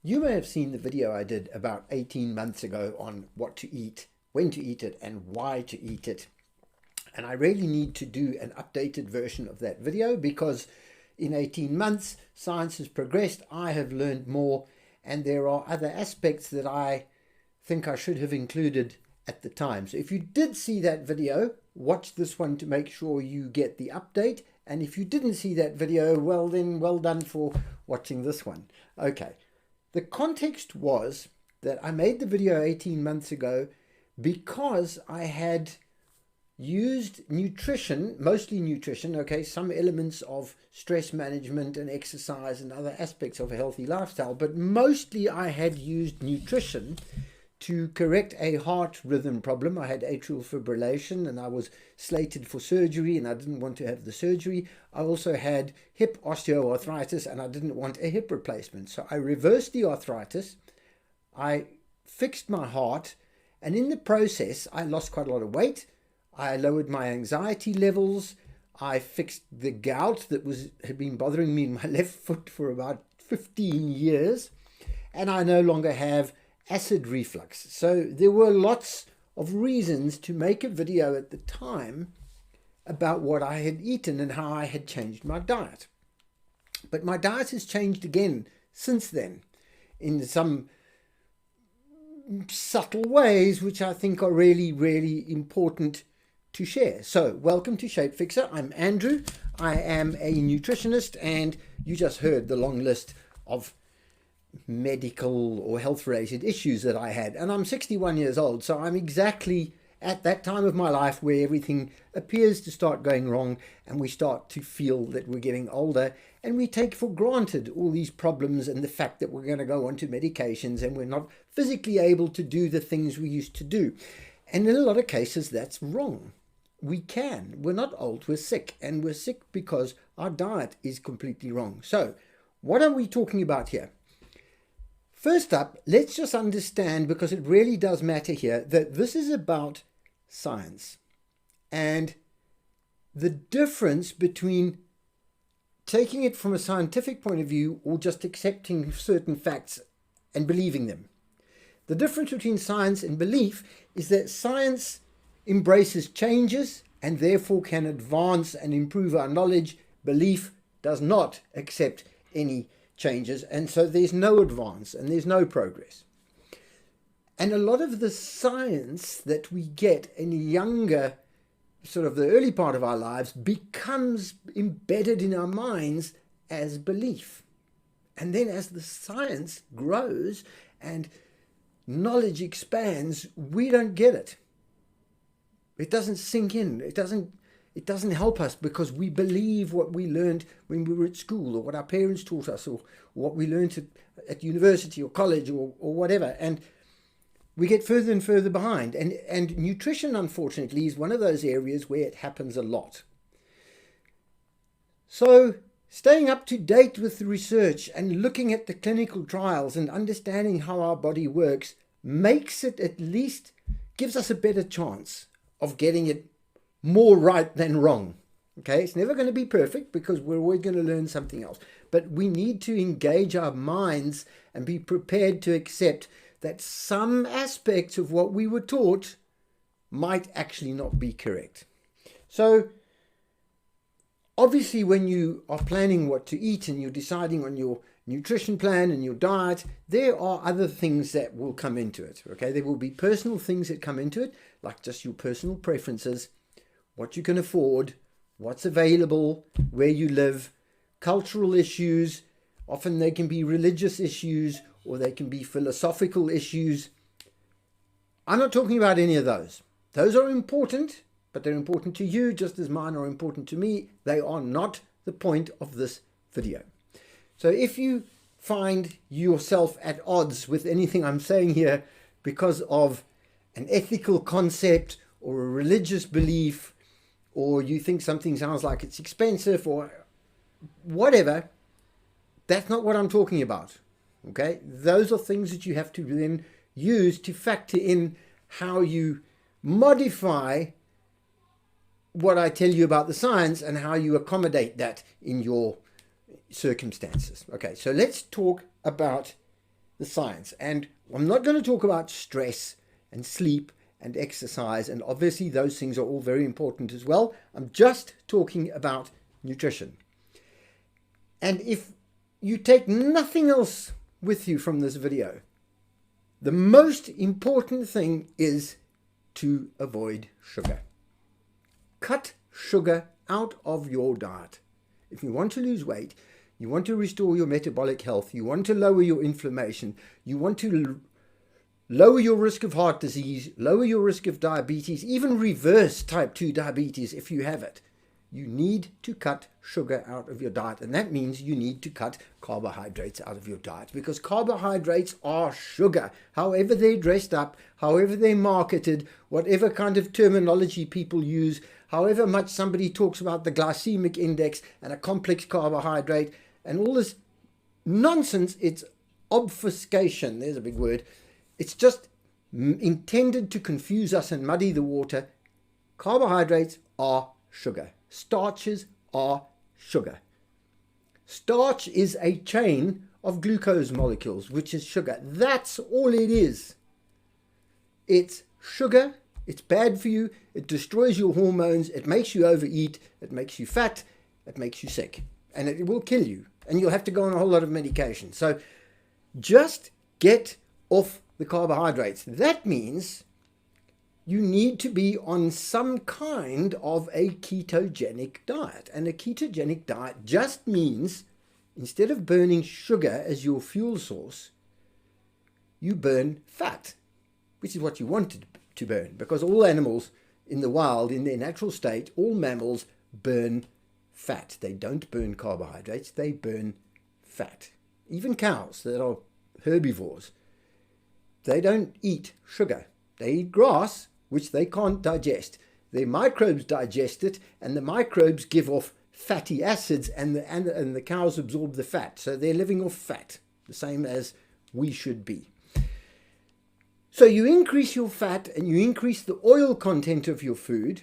You may have seen the video I did about 18 months ago on what to eat, when to eat it, and why to eat it. And I really need to do an updated version of that video because in 18 months, science has progressed, I have learned more, and there are other aspects that I think I should have included at the time. So if you did see that video, watch this one to make sure you get the update. And if you didn't see that video, well then, well done for watching this one. Okay. The context was that I made the video 18 months ago because I had used nutrition, mostly nutrition, okay, some elements of stress management and exercise and other aspects of a healthy lifestyle, but mostly I had used nutrition to correct a heart rhythm problem. I had atrial fibrillation and I was slated for surgery and I didn't want to have the surgery. I also had hip osteoarthritis and I didn't want a hip replacement. So I reversed the arthritis, I fixed my heart, and in the process I lost quite a lot of weight. I lowered my anxiety levels. I fixed the gout that had been bothering me in my left foot for about 15 years. And I no longer have acid reflux. So there were lots of reasons to make a video at the time about what I had eaten and how I had changed my diet. But my diet has changed again since then in some subtle ways, which I think are really, really important to share. So welcome to SHAPEFIXER. I'm Andrew. I am a nutritionist, and you just heard the long list of medical or health related issues that I had, and I'm 61 years old, so I'm exactly at that time of my life where everything appears to start going wrong and we start to feel that we're getting older and we take for granted all these problems and the fact that we're going to go onto medications and we're not physically able to do the things we used to do. And in a lot of cases that's wrong. We're not old, we're sick, and we're sick because our diet is completely wrong. So what are we talking about here? First up, let's just understand, because it really does matter here, that this is about science and the difference between taking it from a scientific point of view or just accepting certain facts and believing them. The difference between science and belief is that science embraces changes and therefore can advance and improve our knowledge. Belief does not accept any changes, and so there's no advance and there's no progress. And a lot of the science that we get in younger, sort of the early part of our lives, becomes embedded in our minds as belief. And then as the science grows and knowledge expands, we don't get it. It doesn't sink in. It doesn't help us because we believe what we learned when we were at school, or what our parents taught us, or what we learned at university or college or whatever. And we get further and further behind. And nutrition, unfortunately, is one of those areas where it happens a lot. So staying up to date with the research and looking at the clinical trials and understanding how our body works makes it, at least gives us a better chance of getting it more right than wrong. Okay, it's never going to be perfect because we're always going to learn something else. But we need to engage our minds and be prepared to accept that some aspects of what we were taught might actually not be correct. So obviously when you are planning what to eat and you're deciding on your nutrition plan and your diet, there are other things that will come into it. Okay, there will be personal things that come into it, like just your personal preferences, what you can afford, what's available, where you live, cultural issues. Often they can be religious issues or they can be philosophical issues. I'm not talking about any of those. Those are important, but they're important to you just as mine are important to me. They are not the point of this video. So if you find yourself at odds with anything I'm saying here because of an ethical concept or a religious belief, or you think something sounds like it's expensive or whatever, that's not what I'm talking about. Okay? Those are things that you have to then use to factor in how you modify what I tell you about the science and how you accommodate that in your circumstances. Okay, so let's talk about the science. And I'm not going to talk about stress and sleep and exercise, and obviously those things are all very important as well. I'm just talking about nutrition. And if you take nothing else with you from this video, the most important thing is to avoid sugar. Cut sugar out of your diet. If you want to lose weight, you want to restore your metabolic health, you want to lower your inflammation, you want to lower your risk of heart disease, lower your risk of diabetes, even reverse type 2 diabetes if you have it, you need to cut sugar out of your diet. And that means you need to cut carbohydrates out of your diet, because carbohydrates are sugar. However they're dressed up, however they're marketed, whatever kind of terminology people use, however much somebody talks about the glycemic index and a complex carbohydrate and all this nonsense, it's obfuscation. There's a big word. It's just intended to confuse us and muddy the water. Carbohydrates are sugar. Starches are sugar. Starch is a chain of glucose molecules, which is sugar. That's all it is. It's sugar. It's bad for you. It destroys your hormones. It makes you overeat. It makes you fat. It makes you sick. And it will kill you. And you'll have to go on a whole lot of medication. So just get off the carbohydrates. That means you need to be on some kind of a ketogenic diet. And a ketogenic diet just means instead of burning sugar as your fuel source, you burn fat, which is what you wanted to burn, because all animals in the wild, in their natural state, all mammals burn fat. They don't burn carbohydrates, they burn fat. Even cows that are herbivores, they don't eat sugar. They eat grass, which they can't digest. Their microbes digest it, and the microbes give off fatty acids, and the cows absorb the fat. So they're living off fat, the same as we should be. So you increase your fat and you increase the oil content of your food,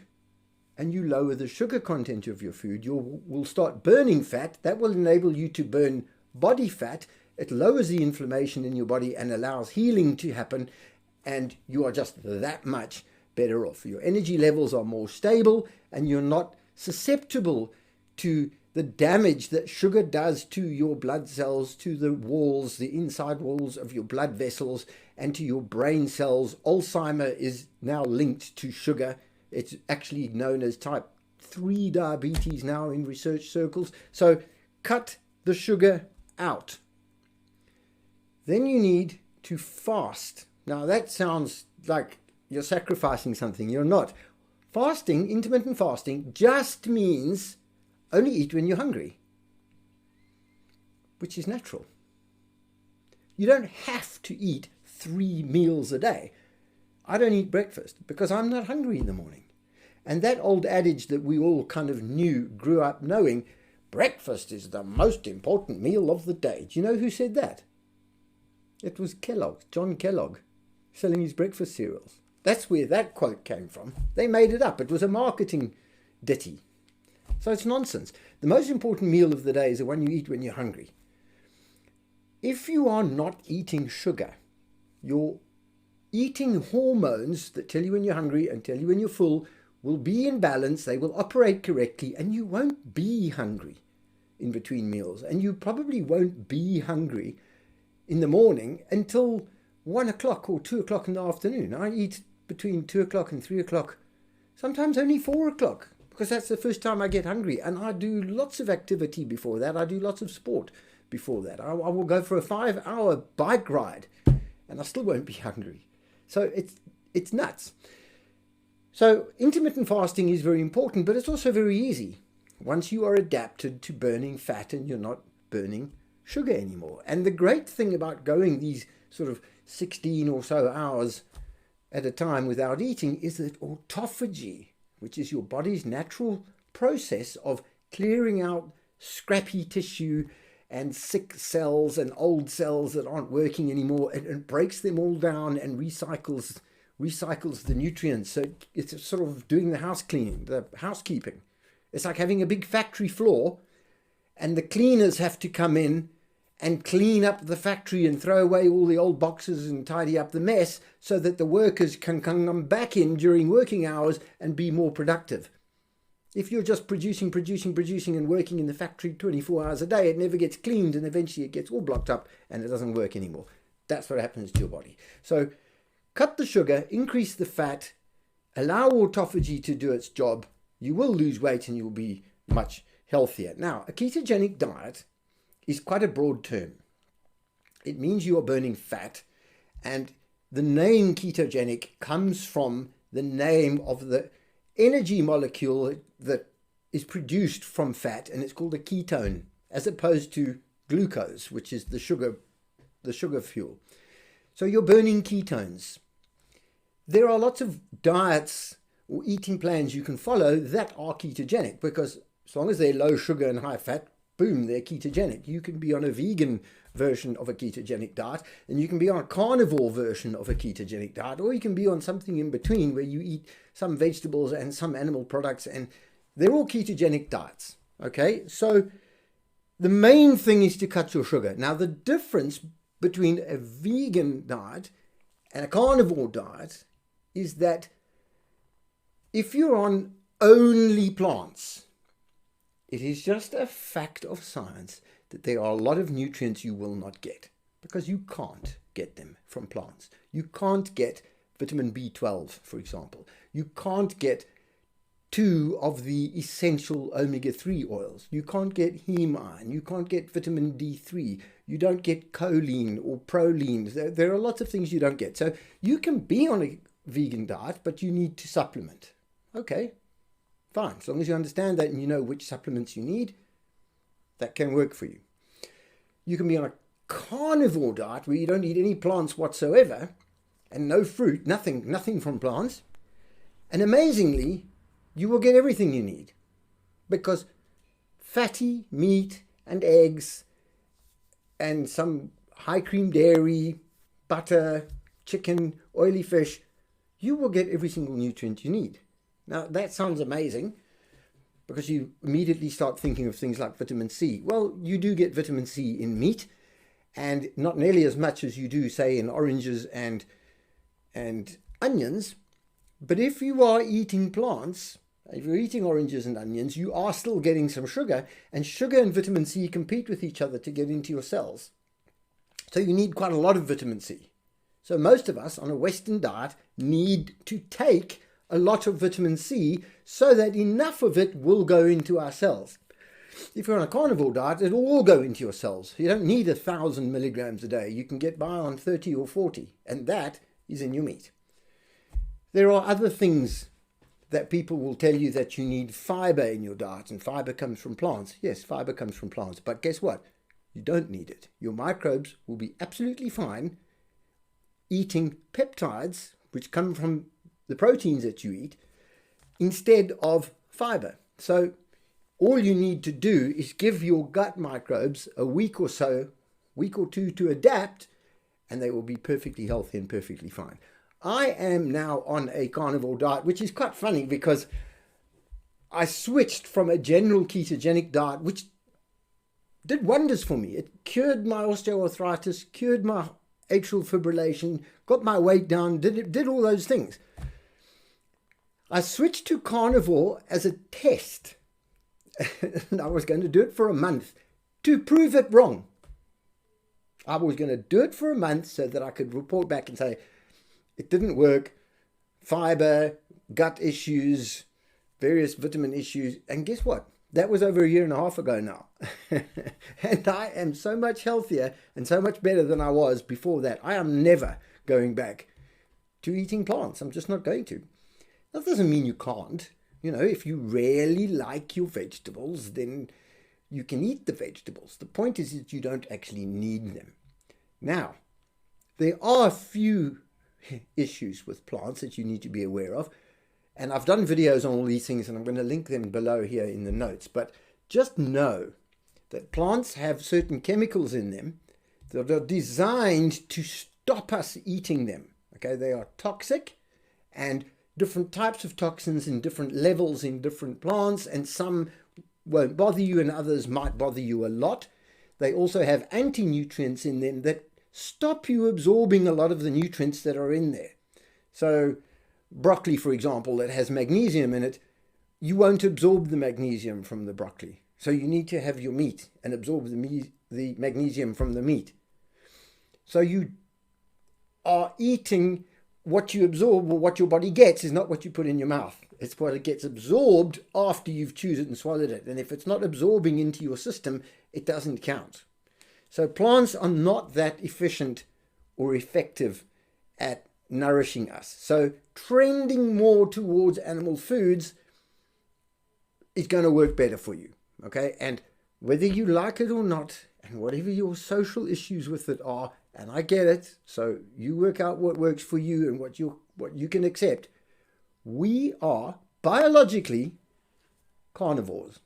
and you lower the sugar content of your food. You will start burning fat. That will enable you to burn body fat. It lowers the inflammation in your body and allows healing to happen, and you are just that much better off. Your energy levels are more stable, and you're not susceptible to the damage that sugar does to your blood cells, to the walls, the inside walls of your blood vessels, and to your brain cells. Alzheimer is now linked to sugar. It's actually known as type 3 diabetes now in research circles. So cut the sugar out. Then you need to fast. Now that sounds like you're sacrificing something. You're not. Fasting, intermittent fasting, just means only eat when you're hungry, which is natural. You don't have to eat 3 meals a day. I don't eat breakfast because I'm not hungry in the morning. And that old adage that we all kind of grew up knowing, breakfast is the most important meal of the day. Do you know who said that? It was Kellogg, John Kellogg, selling his breakfast cereals. That's where that quote came from. They made it up. It was a marketing ditty. So it's nonsense. The most important meal of the day is the one you eat when you're hungry. If you are not eating sugar, your eating hormones that tell you when you're hungry and tell you when you're full will be in balance. They will operate correctly, and you won't be hungry in between meals. And you probably won't be hungry in the morning until 1 o'clock or 2 o'clock in the afternoon. I eat between 2 o'clock and 3 o'clock, sometimes only 4 o'clock, because that's the first time I get hungry. And I do lots of activity before that. I do lots of sport before that. I will go for a 5-hour bike ride and I still won't be hungry. So it's nuts. So intermittent fasting is very important, but it's also very easy once you are adapted to burning fat and you're not burning sugar anymore. And the great thing about going these sort of 16 or so hours at a time without eating is that autophagy, which is your body's natural process of clearing out scrappy tissue and sick cells and old cells that aren't working anymore, and breaks them all down and recycles the nutrients. So it's sort of doing the house cleaning, the housekeeping. It's like having a big factory floor, and the cleaners have to come in and clean up the factory and throw away all the old boxes and tidy up the mess so that the workers can come back in during working hours and be more productive. If you're just producing and working in the factory 24 hours a day, it never gets cleaned and eventually it gets all blocked up and it doesn't work anymore. That's what happens to your body. So cut the sugar, increase the fat, allow autophagy to do its job. You will lose weight and you'll be much healthier. Now, a ketogenic diet is quite a broad term. It means you are burning fat, and the name ketogenic comes from the name of the energy molecule that is produced from fat, and it's called a ketone, as opposed to glucose, which is the sugar fuel. So you're burning ketones. There are lots of diets or eating plans you can follow that are ketogenic, because as long as they're low sugar and high fat, boom, they're ketogenic. You can be on a vegan version of a ketogenic diet, and you can be on a carnivore version of a ketogenic diet, or you can be on something in between where you eat some vegetables and some animal products, and they're all ketogenic diets. Okay, so the main thing is to cut your sugar. Now, the difference between a vegan diet and a carnivore diet is that if you're on only plants, it is just a fact of science that there are a lot of nutrients you will not get, because you can't get them from plants. You can't get vitamin B12, for example. You can't get 2 of the essential omega-3 oils. You can't get heme iron. You can't get vitamin D3. You don't get choline or proline. There are lots of things you don't get. So you can be on a vegan diet, but you need to supplement. Okay, fine. As long as you understand that and you know which supplements you need, that can work for you. You can be on a carnivore diet where you don't eat any plants whatsoever and no fruit, nothing from plants. And amazingly, you will get everything you need, because fatty meat and eggs and some high cream dairy, butter, chicken, oily fish, you will get every single nutrient you need. Now, that sounds amazing, because you immediately start thinking of things like vitamin C. Well, you do get vitamin C in meat, and not nearly as much as you do, say, in oranges and onions. But if you are eating plants, if you're eating oranges and onions, you are still getting some sugar, and sugar and vitamin C compete with each other to get into your cells. So you need quite a lot of vitamin C. So most of us on a Western diet need to take a lot of vitamin C so that enough of it will go into our cells. If you're on a carnivore diet, it'll all go into your cells. You don't need 1,000 milligrams a day. You can get by on 30 or 40, and that is in your meat. There are other things that people will tell you, that you need fiber in your diet, and fiber comes from plants. Yes, fiber comes from plants, but guess what? You don't need it. Your microbes will be absolutely fine eating peptides, which come from the proteins that you eat, instead of fiber. So all you need to do is give your gut microbes a week or two to adapt, and they will be perfectly healthy and perfectly fine. I am now on a carnivore diet, which is quite funny, because I switched from a general ketogenic diet, which did wonders for me. It cured my osteoarthritis, cured my atrial fibrillation, got my weight down, did all those things. I switched to carnivore as a test, and I was going to do it for a month to prove it wrong. I was going to do it for a month so that I could report back and say, it didn't work, fiber, gut issues, various vitamin issues, and guess what? That was over 1.5 years ago now. And I am so much healthier and so much better than I was before that. I am never going back to eating plants. I'm just not going to. That doesn't mean you can't. You know, if you really like your vegetables, then you can eat the vegetables. The point is that you don't actually need them. Now, there are a few issues with plants that you need to be aware of. And I've done videos on all these things, and I'm going to link them below here in the notes. But just know that plants have certain chemicals in them that are designed to stop us eating them. Okay, they are toxic, and different types of toxins in different levels in different plants, and some won't bother you and others might bother you a lot. they also have anti-nutrients in them that stop you absorbing a lot of the nutrients that are in there. So broccoli, for example, that has magnesium in it, you won't absorb the magnesium from the broccoli. So you need to have your meat and absorb the magnesium from the meat. So you are eating what you absorb, or what your body gets is not what you put in your mouth. It's what it gets absorbed after you've chewed it and swallowed it. And if it's not absorbing into your system, it doesn't count. So plants are not that efficient or effective at nourishing us. So trending more towards animal foods is going to work better for you. Okay? And whether you like it or not, and whatever your social issues with it are, and I get it, so you work out what works for you and what you can accept. We are biologically carnivores.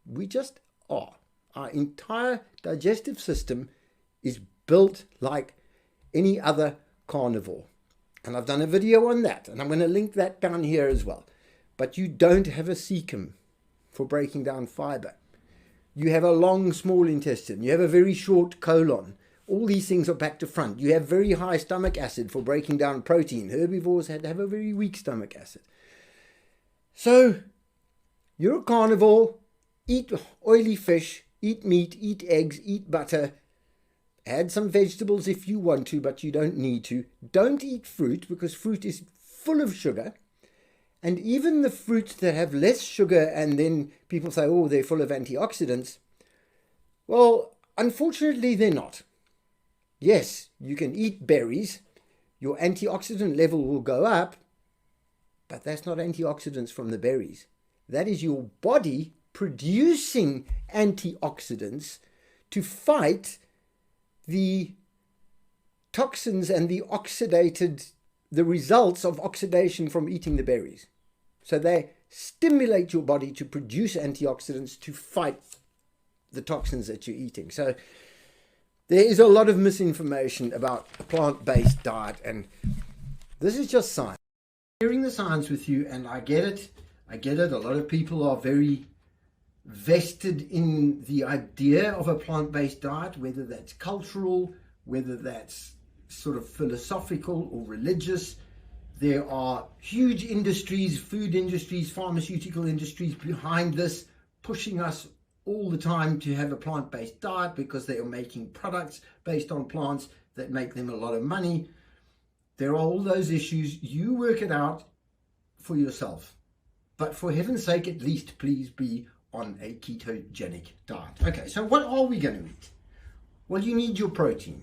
We just are. Our entire digestive system is built like any other carnivore. And I've done a video on that, and I'm going to link that down here as well. But you don't have a cecum for breaking down fiber. You have a long small intestine. You have a very short colon. All these things are back to front. You have very high stomach acid for breaking down protein. Herbivores have a very weak stomach acid. So you're a carnivore. Eat oily fish, eat meat, eat eggs, eat butter. Add some vegetables if you want to, but you don't need to. Don't eat fruit, because fruit is full of sugar. And even the fruits that have less sugar, and then people say, oh, they're full of antioxidants. Well, unfortunately, they're not. Yes, you can eat berries. Your antioxidant level will go up, but that's not antioxidants from the berries. That is your body producing antioxidants to fight the toxins and the results of oxidation from eating the berries. So they stimulate your body to produce antioxidants to fight the toxins that you're eating. So there is a lot of misinformation about a plant-based diet, and this is just science. I'm sharing the science with you, and I get it. I get it. A lot of people are very vested in the idea of a plant-based diet, whether that's cultural, whether that's sort of philosophical or religious. There are huge industries, food industries, pharmaceutical industries behind this, pushing us all the time to have a plant-based diet because they are making products based on plants that make them a lot of money. There are all those issues. You work it out for yourself. But for heaven's sake, at least please be on a ketogenic diet. Okay, so what are we going to eat? Well, you need your protein.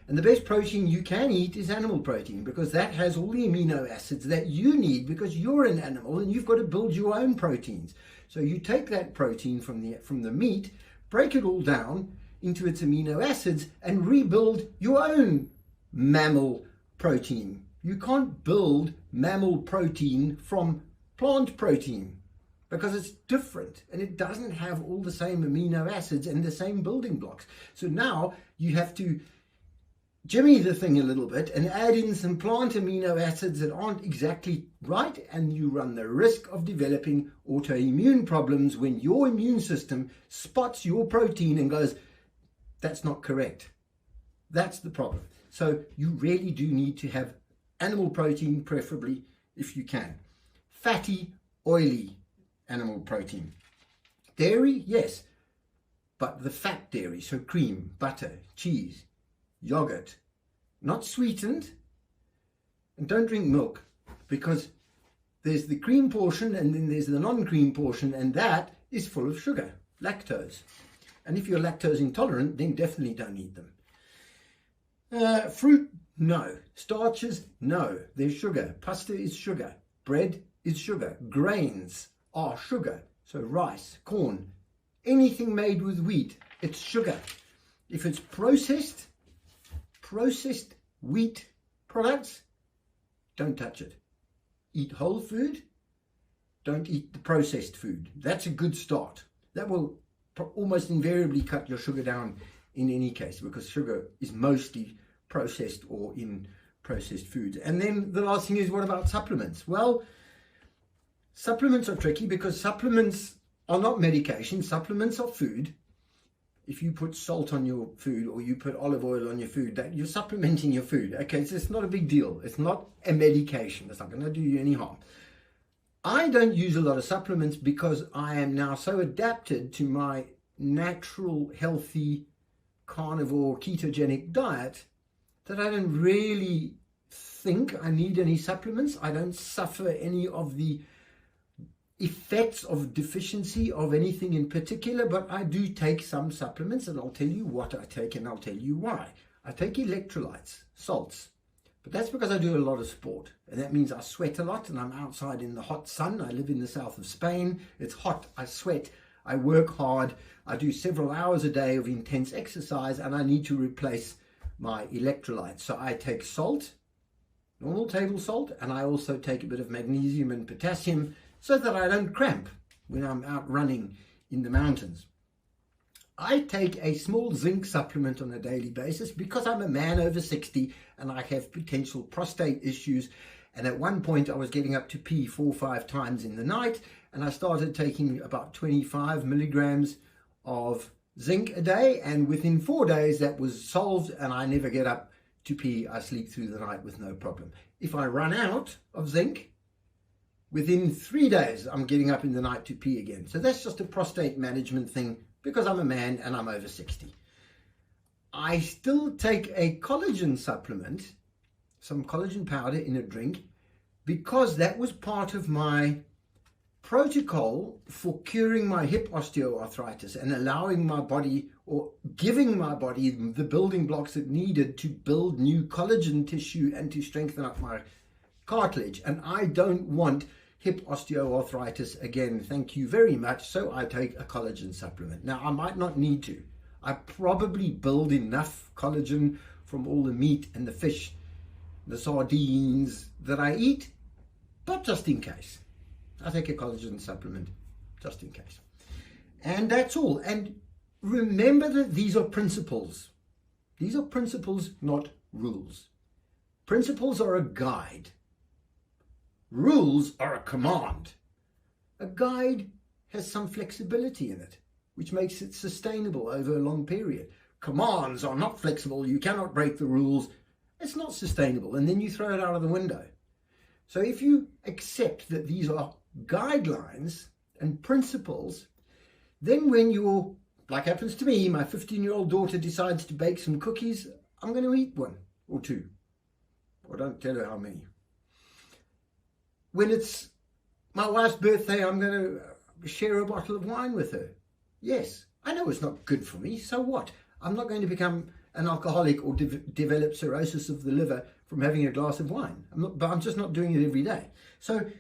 And the best protein you can eat is animal protein, because that has all the amino acids that you need, because you're an animal and you've got to build your own proteins. So you take that protein from the meat, break it all down into its amino acids, and rebuild your own mammal protein. You can't build mammal protein from plant protein, because it's different and it doesn't have all the same amino acids and the same building blocks. So now you have to jimmy the thing a little bit and add in some plant amino acids that aren't exactly right, and you run the risk of developing autoimmune problems when your immune system spots your protein and goes, that's not correct. That's the problem. So you really do need to have animal protein, preferably if you can. Fatty, oily animal protein. Dairy, yes, but the fat dairy, so cream, butter, cheese, yogurt, not sweetened. And don't drink milk, because there's the cream portion and then there's the non-cream portion, and that is full of sugar, lactose. And if you're lactose intolerant, then definitely don't eat them. Fruit, no. Starches, no. There's sugar. Pasta is sugar. Bread is sugar. Grains are sugar. So rice, corn, anything made with wheat, it's sugar. If it's processed wheat products, don't touch it. Eat whole food. Don't eat the processed food. That's a good start. That will almost invariably cut your sugar down in any case, because sugar is mostly processed or in processed foods. And then the last thing is, what about supplements? Well, supplements are tricky, because supplements are not medication. Supplements are food. if you put salt on your food or you put olive oil on your food, that you're supplementing your food. Okay, so it's not a big deal. It's not a medication. It's not going to do you any harm. I don't use a lot of supplements because I am now so adapted to my natural, healthy, carnivore, ketogenic diet that I don't really think I need any supplements. I don't suffer any of the effects of deficiency of anything in particular, but I do take some supplements, and I'll tell you what I take and I'll tell you why. I take electrolytes, salts, but that's because I do a lot of sport, and that means I sweat a lot, and I'm outside in the hot sun. I live in the south of Spain. It's hot. I sweat. I work hard. I do several hours a day of intense exercise, and I need to replace my electrolytes. So I take salt, normal table salt, and I also take a bit of magnesium and potassium so that I don't cramp when I'm out running in the mountains. I take a small zinc supplement on a daily basis because I'm a man over 60 and I have potential prostate issues. And at one point I was getting up to pee 4 or 5 times in the night, and I started taking about 25 milligrams of zinc a day, and within 4 days that was solved, and I never get up to pee. I sleep through the night with no problem. If I run out of zinc, within 3 days, I'm getting up in the night to pee again. So that's just a prostate management thing because I'm a man and I'm over 60. I still take a collagen supplement, some collagen powder in a drink, because that was part of my protocol for curing my hip osteoarthritis and allowing my body, or giving my body, the building blocks it needed to build new collagen tissue and to strengthen up my cartilage. And I don't want hip osteoarthritis again, thank you very much, so I take a collagen supplement. Now, I might not need to. I probably build enough collagen from all the meat and the fish, the sardines that I eat, but just in case, I take a collagen supplement just in case. And that's all. And remember that these are principles. These are principles, not rules. Principles are a guide. Rules are a command. A guide has some flexibility in it, which makes it sustainable over a long period. Commands are not flexible. You cannot break the rules. It's not sustainable, and then you throw it out of the window. So if you accept that these are guidelines and principles, then when you're, like happens to me, my 15-year-old daughter decides to bake some cookies, I'm going to eat 1 or 2. Or don't tell her how many. When it's my wife's birthday, I'm going to share a bottle of wine with her. Yes, I know it's not good for me, so what? I'm not going to become an alcoholic or develop cirrhosis of the liver from having a glass of wine. But I'm just not doing it every day. So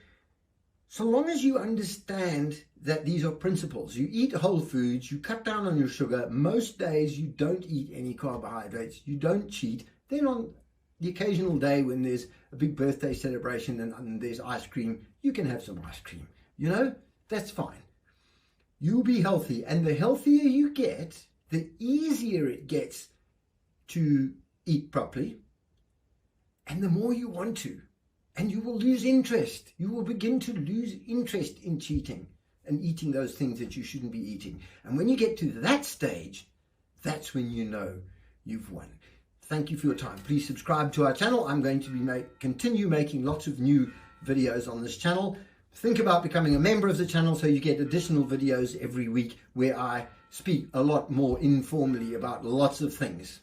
long as you understand that these are principles, you eat whole foods, you cut down on your sugar, most days you don't eat any carbohydrates, you don't cheat, then on the occasional day when there's a big birthday celebration and there's ice cream, you can have some ice cream. You know, that's fine. You'll be healthy, and the healthier you get, the easier it gets to eat properly, and the more you want to. And you will lose interest. You will begin to lose interest in cheating and eating those things that you shouldn't be eating. And when you get to that stage, that's when you know you've won. Thank you for your time. Please subscribe to our channel. I'm going to be continue making lots of new videos on this channel. Think about becoming a member of the channel so you get additional videos every week where I speak a lot more informally about lots of things.